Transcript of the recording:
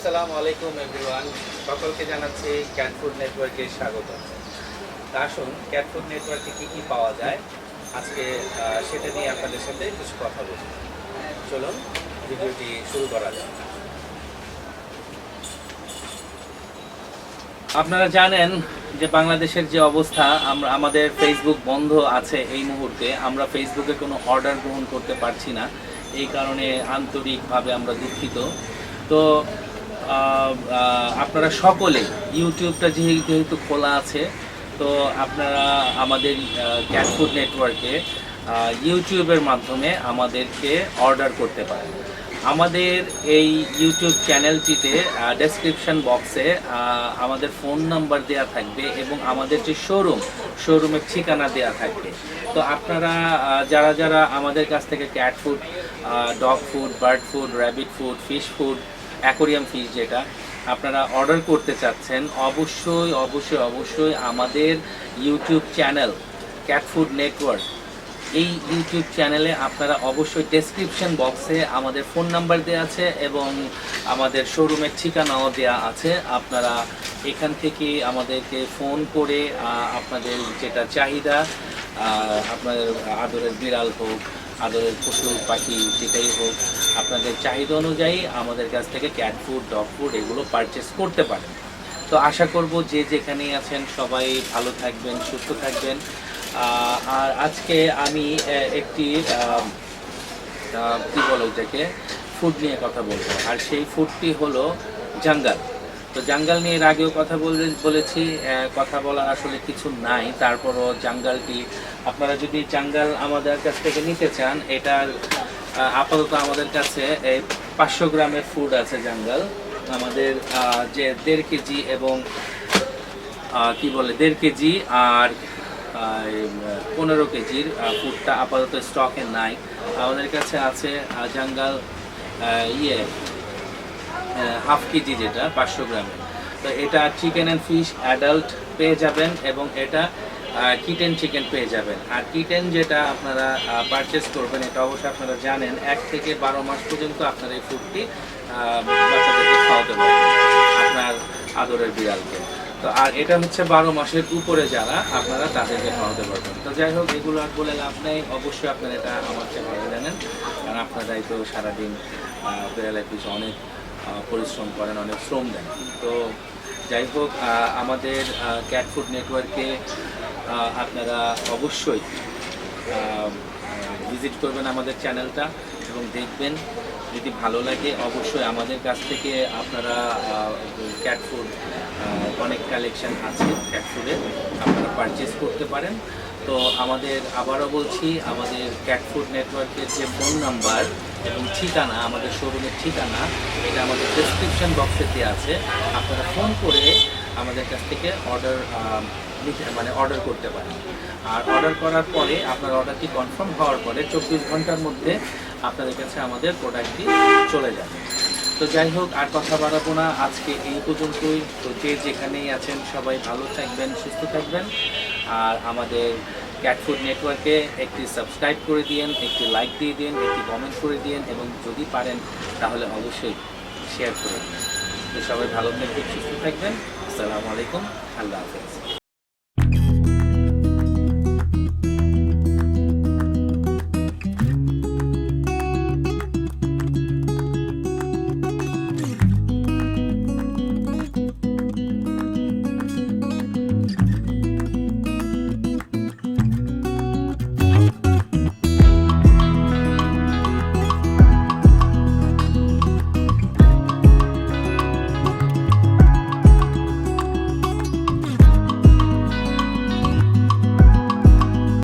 আসসালামু আলাইকুম এভরিওয়ান, সকলকে জানাচ্ছি ক্যাট ফুড নেটওয়ার্কে স্বাগত। আসুন ক্যাট ফুড নেটওয়ার্কে কী কী পাওয়া যায় আজকে সেটা নিয়ে আপনাদের সাথে কিছু কথা বলব। চলুন ভিডিওটি শুরু করা যাক। আপনারা জানেন যে বাংলাদেশের যে অবস্থা, আমাদের ফেসবুক বন্ধ আছে এই মুহূর্তে। আমরা ফেসবুকে কোনো অর্ডার গ্রহণ করতে পারছি না, এই কারণে আন্তরিকভাবে আমরা দুঃখিত। তো আপনারা সকলে ইউটিউবটা যেহেতু খোলা আছে, তো আপনারা আমাদের ক্যাট ফুড নেটওয়ার্কে ইউটিউবের মাধ্যমে আমাদেরকে অর্ডার করতে পারেন। আমাদের এই ইউটিউব চ্যানেলটিতে ডেসক্রিপশন বক্সে আমাদের ফোন নাম্বার দেওয়া থাকবে এবং আমাদের যে শোরুমের ঠিকানা দেওয়া থাকবে। তো আপনারা যারা যারা আমাদের কাছ থেকে cat food, dog food, bird food, rabbit food, fish food, aquarium fish যেটা আপনারা অর্ডার করতে চাচ্ছেন, অবশ্যই অবশ্যই অবশ্যই আমাদের YouTube channel cat food network, এই ইউটিউব চ্যানেলে আপনারা অবশ্যই ডেসক্রিপশন বক্সে আমাদের ফোন নাম্বার দেওয়া আছে এবং আমাদের শোরুমের ঠিকানাও দেওয়া আছে। আপনারা এখান থেকে আমাদেরকে ফোন করে আপনাদের যেটা চাহিদা, আপনাদের আদরের বিড়াল হোক, আদরের পশু পাখি যেটাই হোক, আপনাদের চাহিদা অনুযায়ী আমাদের কাছ থেকে ক্যাট ফুড, ডগ ফুড এগুলো পারচেস করতে পারেন। তো আশা করব যে যেখানেই আছেন সবাই ভালো থাকবেন, সুস্থ থাকবেন। আর আজকে আমি একটি কী বলো এটাকে, ফুড নিয়ে কথা বলবো। আর সেই ফুডটি হলো জাঙ্গাল। তো জাঙ্গাল নিয়ে এর আগেও কথা বলেছি, কথা বলার আসলে কিছু নাই। তারপরও জাঙ্গালটি আপনারা যদি জাঙ্গাল আমাদের কাছ থেকে নিতে চান, এটার আপাতত আমাদের কাছে 500 গ্রামের ফুড আছে জাঙ্গাল। আমাদের যে 1.5 কেজি এবং 1.5 কেজি আর 15 কেজির ফুডটা আপাতত স্টকে নাই। আমাদের কাছে আছে জাঙ্গাল হাফ কেজি, যেটা 500 গ্রামের। তো এটা চিকেন অ্যান্ড ফিশ অ্যাডাল্ট পেয়ে যাবেন এবং এটা কিটেন চিকেন পেয়ে যাবেন। আর কিটেন যেটা আপনারা পারচেস করবেন, এটা অবশ্যই আপনারা জানেন 1 থেকে 12 মাস পর্যন্ত আপনার এই ফুডটি বাচ্চাদেরকে খাওয়াতে পারবেন, আপনার আদরের বিড়ালকে। তো আর এটা হচ্ছে 12 মাসের উপরে যারা, আপনারা তাদেরকে খাওয়াতে পারবেন। তো যাই হোক, এগুলো আর বলে লাভ নেই, অবশ্যই আপনারা এটা আমার চেয়ে ভালো জানেন, কারণ আপনারাই তো সারাদিন বিড়ালের পিছনে অনেক পরিশ্রম করেন, অনেক শ্রম দেন। তো যাই হোক, আমাদের ক্যাট ফুড নেটওয়ার্কে আপনারা অবশ্যই ভিজিট করবেন আমাদের চ্যানেলটা এবং দেখবেন। যদি ভালো লাগে অবশ্যই আমাদের কাছ থেকে আপনারা ক্যাট ফুড, অনেক কালেকশন আছে ক্যাট ফুডের, আপনারা পারচেস করতে পারেন। তো আমাদের আবারও বলছি, আমাদের ক্যাট ফুড নেটওয়ার্কের যে ফোন নাম্বার এবং ঠিকানা, আমাদের শোরুমের ঠিকানা, এটা আমাদের ডেসক্রিপশন বক্সে দেওয়া আছে। আপনারা ফোন করে আমাদের কাছ থেকে অর্ডার করতে পারেন। আর অর্ডার করার পরে আপনার অর্ডারটি কনফার্ম হওয়ার পরে 24 ঘন্টার মধ্যে আপনাদের কাছে আমাদের প্রোডাক্টটি চলে যাবে। তো যাই হোক, আর কথা বাড়াবো না, আজকে এই পর্যন্তই। তো যে যেখানেই আছেন সবাই ভালো থাকবেন, সুস্থ থাকবেন। আর আমাদের ক্যাট ফুড নেটওয়ার্কে একটি সাবস্ক্রাইব করে দিন, একটি লাইক দিয়ে দিন, একটি কমেন্ট করে দিন এবং যদি পারেন তাহলে অবশ্যই শেয়ার করে দিন। তো সবাই ভালো থাকবেন, সুস্থ থাকবেন। আসসালামু আলাইকুম, আল্লাহ হাফেজ।